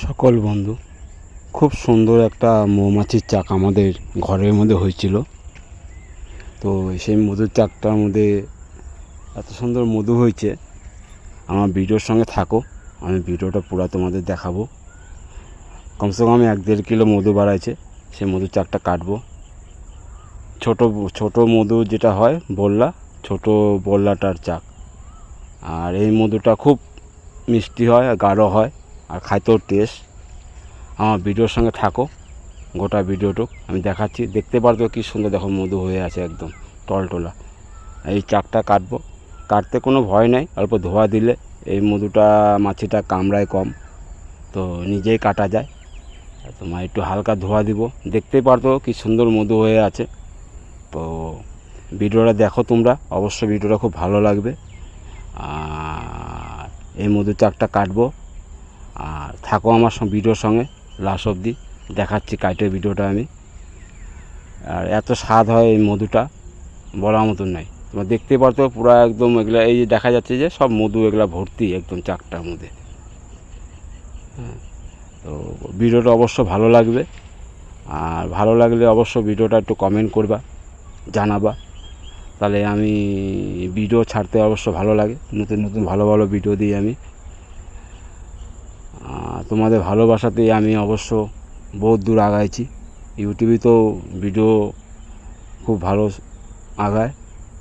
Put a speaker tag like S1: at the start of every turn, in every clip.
S1: সকল বন্ধু, খুব সুন্দর একটা মৌমাছির চাক আমাদের ঘরের মধ্যে হয়েছিল। তো সেই মধুর চাকটার মধ্যে এত সুন্দর মধু হয়েছে। আমার ভিডিওর সঙ্গে থাকো, আমি ভিডিওটা পুরো তোমাদের দেখাবো। কমসে কম 1-1.5 কিলো মধু বাড়াইছে। সেই মধুর চাকটা কাটবো। ছোট মধু যেটা হয় বললা, ছোট বললাটার চাক। আর এই মধুটা খুব মিষ্টি হয় আর গাঢ় হয় আর খাইতেও টেস্ট। আমার ভিডিওর সঙ্গে থাকো, গোটা ভিডিওটুক আমি দেখাচ্ছি। দেখতে পারতো কি সুন্দর, দেখো মধু হয়ে আছে একদম টলটলা। এই চাকটা কাটবো, কাটতে কোনো ভয় নাই। অল্প ধোয়া দিলে এই মধুটা মাছিটা কামড়ায় কম, তো নিজেই কাটা যায়। তোমার একটু হালকা ধোয়া দিব, দেখতে পারতো কি সুন্দর মধু হয়ে আছে। তো ভিডিওটা দেখো তোমরা, অবশ্যই ভিডিওটা খুব ভালো লাগবে। আর এই মধুর চাকটা কাটবো, আর থাকো আমার ভিডিওর সঙ্গে লাস্ট অবধি। দেখাচ্ছি কাইটের ভিডিওটা আমি। আর এত স্বাদ হয় এই মধুটা, বলার মতন নাই। তোমরা দেখতে পারতো পুরো একদম এগুলা, এই যে দেখা যাচ্ছে যে সব মধু এগুলা ভর্তি একদম চাকটার মধ্যে। তো ভিডিওটা অবশ্য ভালো লাগবে। আর ভালো লাগলে অবশ্য ভিডিওটা একটু কমেন্ট করবা, জানাবা, তাহলে আমি ভিডিও ছাড়তে অবশ্য ভালো লাগে। নতুন নতুন ভালো ভালো ভিডিও দিই আমি। তোমাদের ভালোবাসাতেই আমি অবশ্য বহুত দূর আগাইছি। ইউটিউবে তো ভিডিও খুব ভালো আগায়,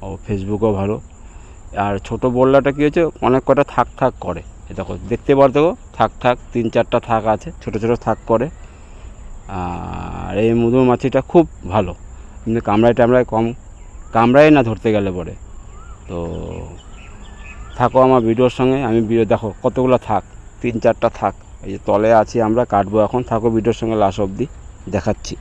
S1: ও ফেসবুকও ভালো। আর ছোটো বললাটা কী হচ্ছে, অনেক কটা থাক করে। দেখো দেখতে পারতো, থাক 3-4টা থাক আছে, ছোটো থাক করে। আর এই মধুমাছিটা খুব ভালো, কিন্তু কামড়ায় কম, কামড়ায় না ধরতে গেলে পরে। তো থাকো আমার ভিডিওর সঙ্গে। আমি ভিডিও দেখো কতগুলো থাক, 3-4টা থাক এই যে তলে আছি আমরা, কাটবো এখন। থাকো ভিডিওর সঙ্গে লাস্ট অবধি, দেখাচ্ছি।